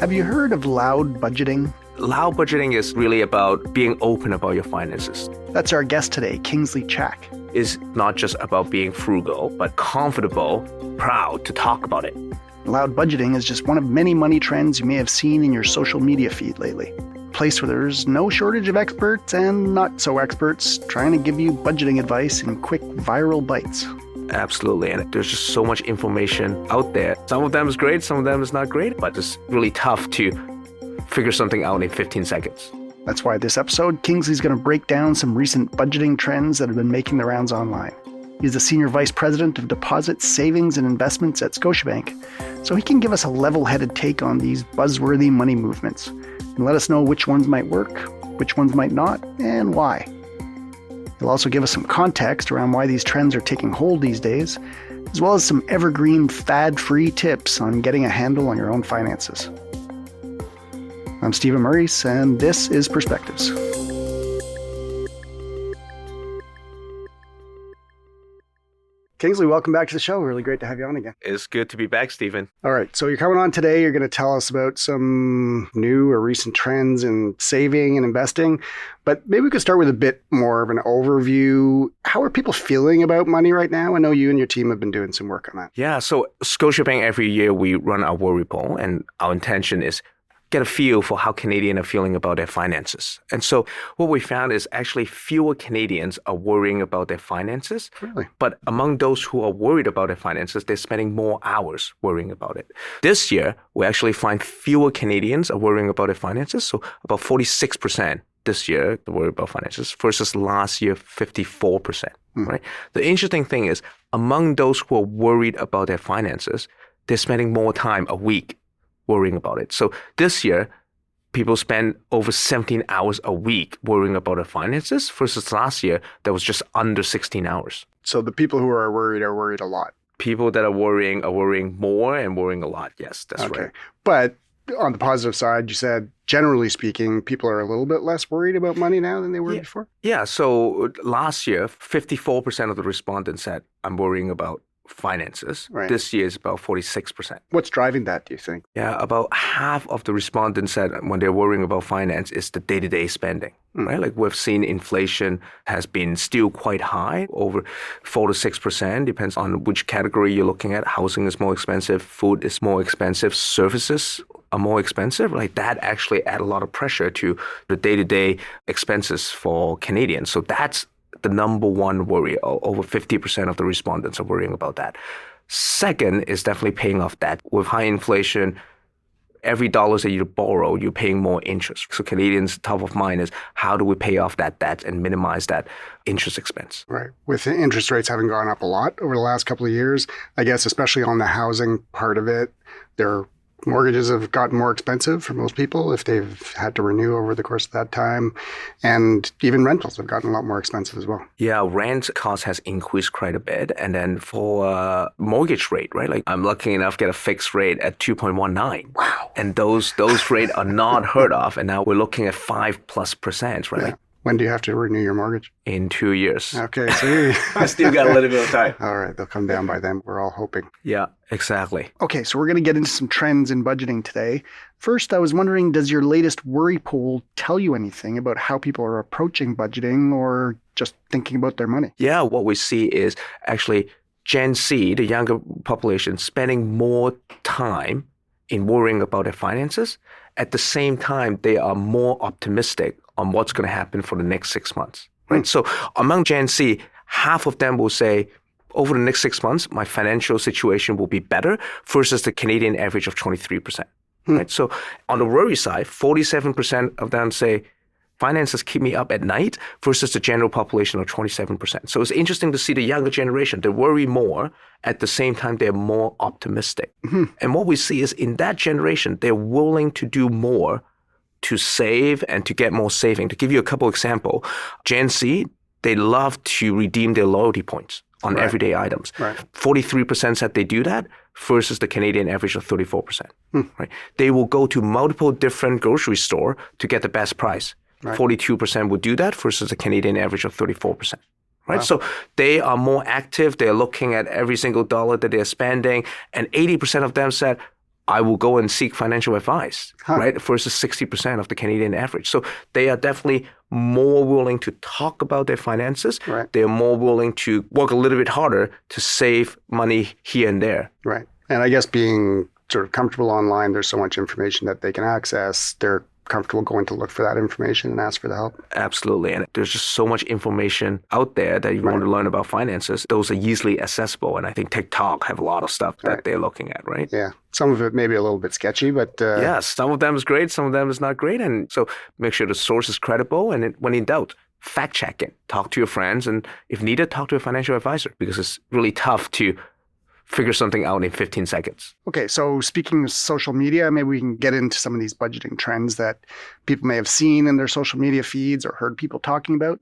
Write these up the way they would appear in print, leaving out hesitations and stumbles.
Have you heard of loud budgeting? Loud budgeting is really about being open about your finances. That's our guest today, Kingsley Chack. It's not just about being frugal, but comfortable, proud to talk about it. Loud budgeting is just one of many money trends you may have seen in your social media feed lately. A place where there's no shortage of experts and not so experts trying to give you budgeting advice in quick viral bites. Absolutely. And there's just so much information out there. Some of them is great, some of them is not great, but it's really tough to figure something out in 15 seconds. That's why this episode, Kingsley's going to break down some recent budgeting trends that have been making the rounds online. He's the Senior Vice President of Deposits, Savings and Investments at Scotiabank, so he can give us a level-headed take on these buzzworthy money movements and let us know which ones might work, which ones might not, and why. He'll also give us some context around why these trends are taking hold these days, as well as some evergreen fad-free tips on getting a handle on your own finances. I'm Stephen Maurice, and this is Perspectives. Kingsley, welcome back to the show. Really great to have you on again. It's good to be back, Stephen. All right, so you're coming on today. You're going to tell us about some new or recent trends in saving and investing. But maybe we could start with a bit more of an overview. How are people feeling about money right now? I know you and your team have been doing some work on that. Yeah, so Scotiabank, every year we run our worry poll, and our intention is get a feel for how Canadians are feeling about their finances. And so what we found is actually fewer Canadians are worrying about their finances. Really? But among those who are worried about their finances, they're spending more hours worrying about it. This year, we actually find fewer Canadians are worrying about their finances. So about 46% this year are worried about finances versus last year, 54%. Right? The interesting thing is among those who are worried about their finances, they're spending more time a week worrying about it. So this year, people spend over 17 hours a week worrying about their finances versus last year, that was just under 16 hours. So the people who are worried a lot. People that are worrying more and worrying a lot. Yes, that's right. But on the positive side, you said, generally speaking, people are a little bit less worried about money now than they were before? Yeah. So last year, 54% of the respondents said, I'm worrying about finances. Right. This year is about 46%. What's driving that, do you think? Yeah, about half of the respondents said when they're worrying about finance is the day-to-day spending, right? Like we've seen inflation has been still quite high, over 4 to 6%, depends on which category you're looking at. Housing is more expensive, food is more expensive, services are more expensive. Like that actually add a lot of pressure to the day-to-day expenses for Canadians. So that's the number one worry. Over 50% of the respondents are worrying about that. Second is definitely paying off debt. With high inflation, every dollar that you borrow, you're paying more interest. So Canadians' top of mind is how do we pay off that debt and minimize that interest expense? Right. With interest rates having gone up a lot over the last couple of years, I guess especially on the housing part of it, their mortgages have gotten more expensive for most people if they've had to renew over the course of that time. And even rentals have gotten a lot more expensive as well. Yeah, rent cost has increased quite a bit. And then for mortgage rate, right? Like I'm lucky enough to get a fixed rate at 2.19. Wow. And those rates are not heard of. And now we're looking at 5+%, right? Yeah. When do you have to renew your mortgage? In 2 years. Okay, so I still got a little bit of time. All right, they'll come down by then. We're all hoping. Yeah, exactly. Okay, so we're going to get into some trends in budgeting today. First, I was wondering, does your latest worry poll tell you anything about how people are approaching budgeting or just thinking about their money? Yeah, what we see is actually Gen Z, the younger population, spending more time in worrying about their finances. At the same time, they are more optimistic on what's going to happen for the next 6 months, right? So among Gen Z, half of them will say, over the next 6 months, my financial situation will be better versus the Canadian average of 23%, right? So on the worry side, 47% of them say, finances keep me up at night versus the general population of 27%. So it's interesting to see the younger generation, they worry more. At the same time, they're more optimistic. And what we see is in that generation, they're willing to do more to save and to get more saving. To give you a couple examples, Gen Z, they love to redeem their loyalty points on everyday items. 43% said they do that versus the Canadian average of 34%. Right? They will go to multiple different grocery stores to get the best price. 42% would do that versus the Canadian average of 34%. Right? Wow. So they are more active. They're looking at every single dollar that they're spending. And 80% of them said, I will go and seek financial advice, right? Versus 60% of the Canadian average. So they are definitely more willing to talk about their finances. Right. They are more willing to work a little bit harder to save money here and there. Right. And I guess being sort of comfortable online, there's so much information that they can access. They're comfortable going to look for that information and ask for the help. Absolutely. And there's just so much information out there that you want to learn about finances. Those are easily accessible. And I think TikTok have a lot of stuff that they're looking at, right? Yeah. Some of it may be a little bit sketchy, but... yeah, some of them is great. Some of them is not great. And so make sure the source is credible. And when in doubt, fact check it. Talk to your friends. And if needed, talk to a financial advisor, because it's really tough to figure something out in 15 seconds. Okay, so speaking of social media, maybe we can get into some of these budgeting trends that people may have seen in their social media feeds or heard people talking about.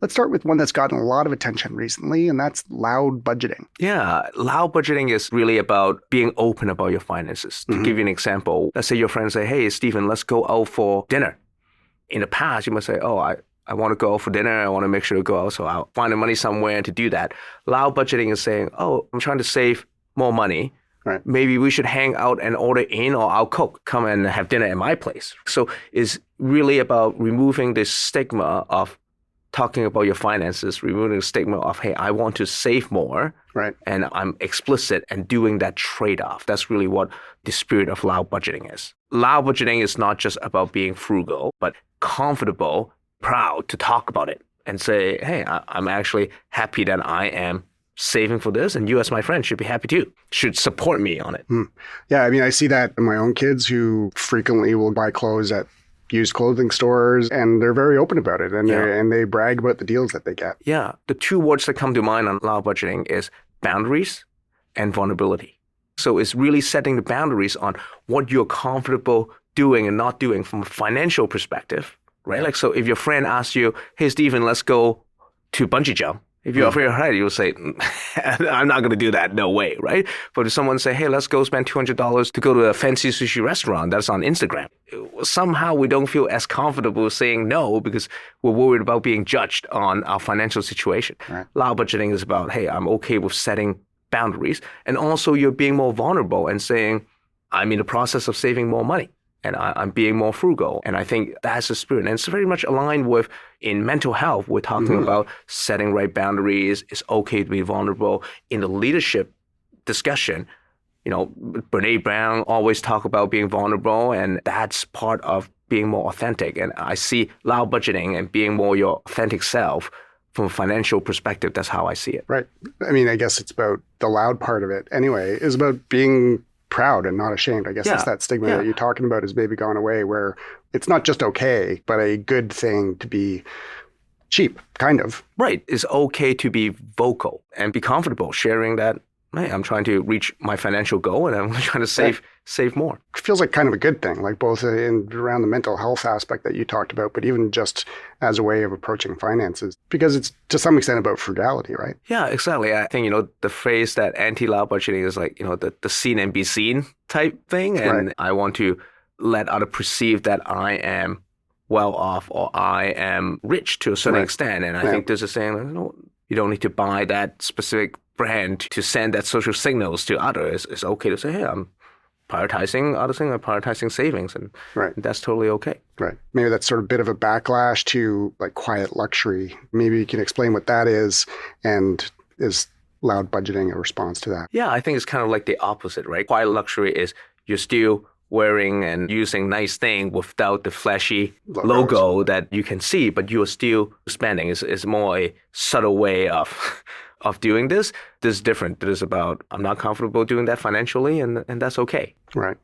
Let's start with one that's gotten a lot of attention recently, and that's loud budgeting. Yeah, loud budgeting is really about being open about your finances. To give you an example, let's say your friends say, hey, Stephen, let's go out for dinner. In the past, you might say, oh, I want to go out for dinner. I want to make sure to go out, so I'll find the money somewhere to do that. Loud budgeting is saying, oh, I'm trying to save more money. Right. Maybe we should hang out and order in, or I'll cook. Come and have dinner at my place. So it's really about removing this stigma of talking about your finances, removing the stigma of, hey, I want to save more. Right. And I'm explicit and doing that trade-off. That's really what the spirit of loud budgeting is. Loud budgeting is not just about being frugal, but comfortable, proud to talk about it and say, hey, I'm actually happy that I am saving for this, and you as my friend should be happy too, should support me on it. Yeah, I mean, I see that in my own kids who frequently will buy clothes at used clothing stores, and they're very open about it, and they brag about the deals that they get. Yeah, the two words that come to mind on loud budgeting is boundaries and vulnerability. So it's really setting the boundaries on what you're comfortable doing and not doing from a financial perspective. Right? Like, so if your friend asks you, hey, Stephen, let's go to bungee jump. If you're afraid of height, you'll say, I'm not going to do that. No way. Right? But if someone say, hey, let's go spend $200 to go to a fancy sushi restaurant that's on Instagram, somehow we don't feel as comfortable saying no because we're worried about being judged on our financial situation. Right. Loud budgeting is about, hey, I'm okay with setting boundaries. And also you're being more vulnerable and saying, I'm in the process of saving more money. And I'm being more frugal. And I think that's the spirit. And it's very much aligned with, in mental health, we're talking about setting right boundaries. It's okay to be vulnerable. In the leadership discussion, you know, Brene Brown always talk about being vulnerable, and that's part of being more authentic. And I see loud budgeting and being more your authentic self from a financial perspective. That's how I see it. Right. I mean, I guess it's about the loud part of it anyway, is about being proud and not ashamed. I guess it's that stigma that you're talking about is maybe gone away, where it's not just okay, but a good thing to be cheap, kind of. Right. It's okay to be vocal and be comfortable sharing that, hey, I'm trying to reach my financial goal and I'm trying to save more. It feels like kind of a good thing, like both around the mental health aspect that you talked about, but even just as a way of approaching finances, because it's to some extent about frugality, right? Yeah, exactly. I think, you know, the phrase that anti-loud budgeting is like, you know, the seen and be seen type thing. And I want to let others perceive that I am well off or I am rich to a certain extent. And I think there's a saying, no, you don't need to buy that specific brand to send that social signals to others. It's okay to say, hey, I'm prioritizing other things, I'm prioritizing savings, and that's totally okay. Right. Maybe that's sort of a bit of a backlash to like quiet luxury. Maybe you can explain what that is, and is loud budgeting a response to that? Yeah, I think it's kind of like the opposite, right? Quiet luxury is you're still wearing and using nice thing without the flashy logo that you can see, but you are still spending. It's more a subtle way of doing this. This is different. It is about, I'm not comfortable doing that financially, and that's okay. Right.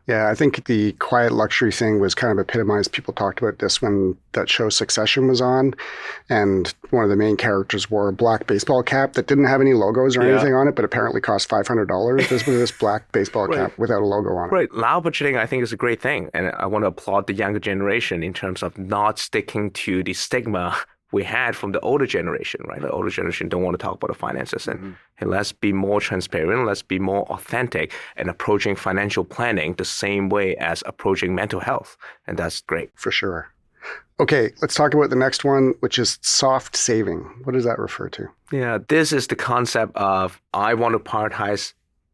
Yeah, I think the quiet luxury thing was kind of epitomized. People talked about this when that show Succession was on, and one of the main characters wore a black baseball cap that didn't have any logos or anything on it, but apparently cost $500. This was this black baseball cap without a logo on it. Right. Loud budgeting, I think, is a great thing. And I want to applaud the younger generation in terms of not sticking to the stigma we had from the older generation, right? The older generation don't want to talk about the finances. And let's be more transparent. Let's be more authentic and approaching financial planning the same way as approaching mental health. And that's great. For sure. Okay, let's talk about the next one, which is soft saving. What does that refer to? Yeah, this is the concept of I want to prioritize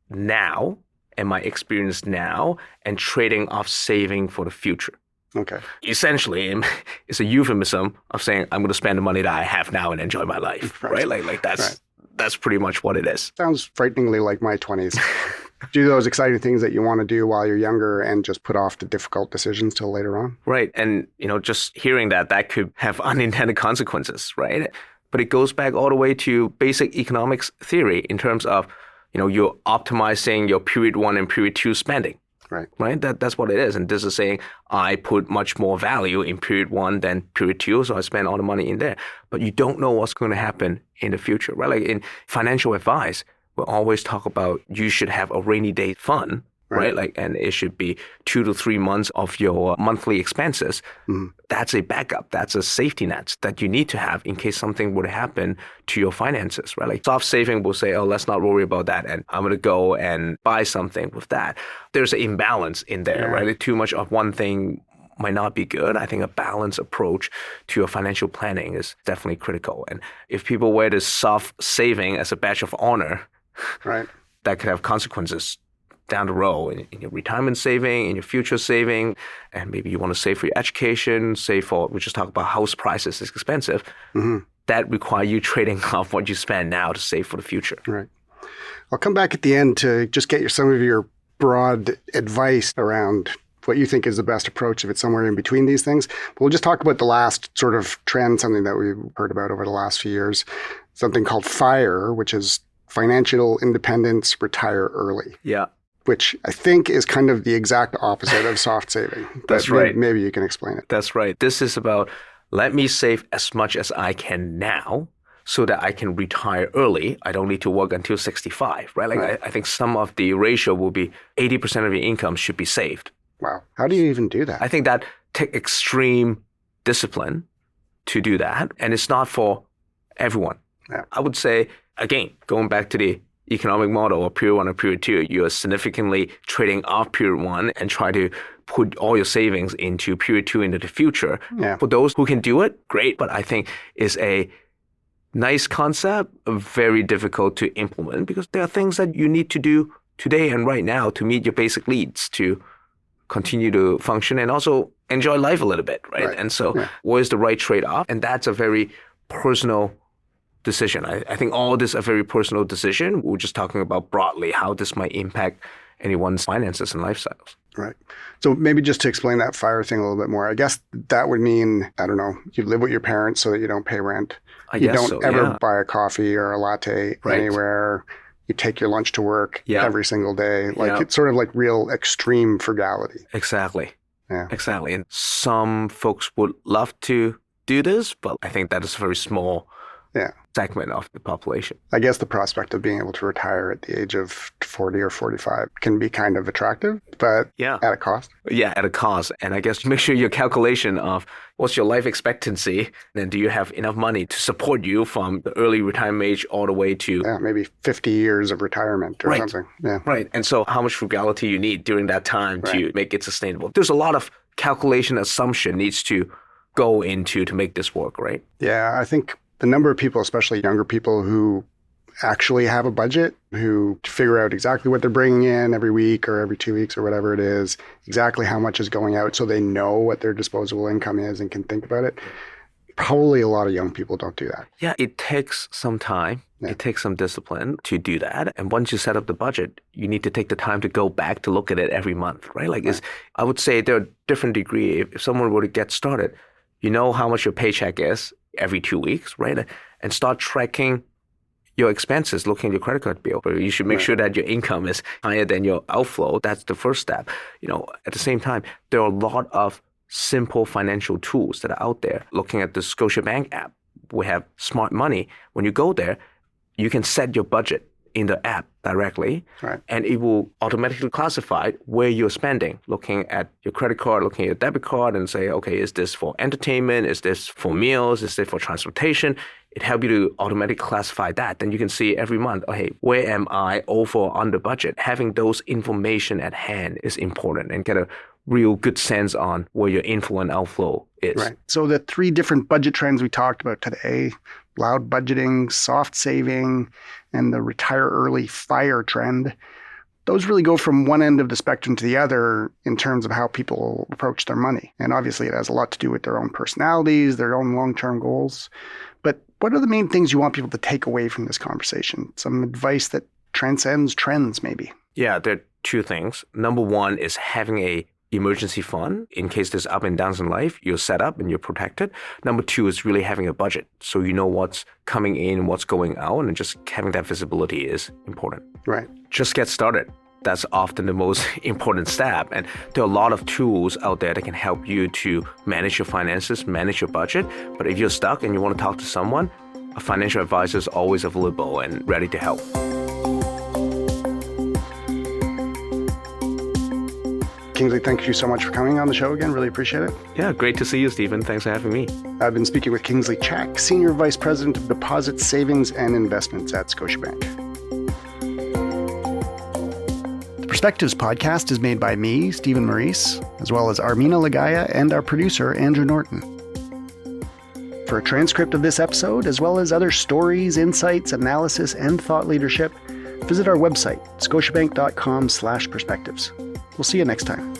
now and my experience now and trading off saving for the future. Okay. Essentially, it's a euphemism of saying I'm going to spend the money that I have now and enjoy my life, right? Like that's pretty much what it is. Sounds frighteningly like my 20s. Do those exciting things that you want to do while you're younger and just put off the difficult decisions till later on. Right. And, just hearing that could have unintended consequences, right? But it goes back all the way to basic economics theory in terms of, you're optimizing your period 1 and period 2 spending. Right. That's what it is. And this is saying I put much more value in period 1 than period 2, so I spend all the money in there. But you don't know what's going to happen in the future, right? Like in financial advice, we always talk about you should have a rainy day fund, right? And it should be 2 to 3 months of your monthly expenses. Mm-hmm. That's a backup. That's a safety net that you need to have in case something would happen to your finances, right? Like soft saving will say, oh, let's not worry about that. And I'm going to go and buy something with that. There's an imbalance in there, right? Like too much of one thing might not be good. I think a balanced approach to your financial planning is definitely critical. And if people wear this soft saving as a badge of honor, that could have consequences down the road in your retirement saving, in your future saving, and maybe you want to save for your education, we just talked about house prices is expensive. Mm-hmm. That require you trading off what you spend now to save for the future. Right. I'll come back at the end to just get some of your broad advice around what you think is the best approach if it's somewhere in between these things. But we'll just talk about the last sort of trend, something that we've heard about over the last few years, something called FIRE, which is Financial Independence, Retire Early. Yeah. Which I think is kind of the exact opposite of soft saving. That's right. Maybe you can explain it. That's right. This is about let me save as much as I can now so that I can retire early. I don't need to work until 65, right? I think some of the ratio will be 80% of your income should be saved. Wow. How do you even do that? I think that takes extreme discipline to do that. And it's not for everyone. Yeah. I would say, again, going back to the economic model of period 1 or period 2, you are significantly trading off period 1 and try to put all your savings into period 2 into the future. Yeah. For those who can do it, great. But I think it's a nice concept, very difficult to implement because there are things that you need to do today and right now to meet your basic needs to continue to function and also enjoy life a little bit, right? And so what is the right trade-off? And that's a very personal decision. I think all this is a very personal decision. We're just talking about broadly how this might impact anyone's finances and lifestyles. Right. So maybe just to explain that FIRE thing a little bit more, I guess that would mean, I don't know, you live with your parents so that you don't pay rent. You don't ever buy a coffee or a latte anywhere. You take your lunch to work every single day. It's sort of like real extreme frugality. Exactly. Yeah. Exactly. And some folks would love to do this, but I think that is a very small segment of the population. I guess the prospect of being able to retire at the age of 40 or 45 can be kind of attractive, but at a cost. Yeah, at a cost. And I guess make sure your calculation of what's your life expectancy, and do you have enough money to support you from the early retirement age all the way to... maybe 50 years of retirement or something. Yeah. Right. And so how much frugality you need during that time to make it sustainable. There's a lot of calculation assumption needs to go into to make this work, right? Yeah, I think the number of people, especially younger people who actually have a budget, who figure out exactly what they're bringing in every week or every 2 weeks or whatever it is, exactly how much is going out so they know what their disposable income is and can think about it. Probably a lot of young people don't do that. Yeah, it takes some time. Yeah. It takes some discipline to do that. And once you set up the budget, you need to take the time to go back to look at it every month, right? I would say there are different degrees. If someone were to get started, you know how much your paycheck is every 2 weeks, right? And start tracking your expenses, looking at your credit card bill. You should make sure that your income is higher than your outflow. That's the first step. At the same time, there are a lot of simple financial tools that are out there. Looking at the Scotiabank app, we have Smart Money. When you go there, you can set your budget in the app directly, and it will automatically classify where you're spending, looking at your credit card, looking at your debit card, and say, okay, is this for entertainment? Is this for meals? Is this for transportation? It helps you to automatically classify that. Then you can see every month, hey, where am I over or under budget? Having those information at hand is important and get a real good sense on where your inflow and outflow is. Right. So the 3 different budget trends we talked about today, loud budgeting, soft saving, and the retire early FIRE trend, those really go from one end of the spectrum to the other in terms of how people approach their money. And obviously it has a lot to do with their own personalities, their own long-term goals. But what are the main things you want people to take away from this conversation? Some advice that transcends trends, maybe? Yeah, there are two things. Number one is having a emergency fund in case there's up and downs in life. You're set up and you're protected. Number two is really having a budget, so you know what's coming in, what's going out, and just having that visibility is important. Right. Just get started. That's often the most important step. And there are a lot of tools out there that can help you to manage your finances, manage your budget. But if you're stuck and you want to talk to someone, a financial advisor is always available and ready to help. Kingsley, thank you so much for coming on the show again. Really appreciate it. Yeah, great to see you, Stephen. Thanks for having me. I've been speaking with Kingsley Chack, Senior Vice President of Deposits, Savings, and Investments at Scotiabank. The Perspectives podcast is made by me, Stephen Maurice, as well as Armina Lagaya and our producer, Andrew Norton. For a transcript of this episode, as well as other stories, insights, analysis, and thought leadership, visit our website, scotiabank.com/perspectives. We'll see you next time.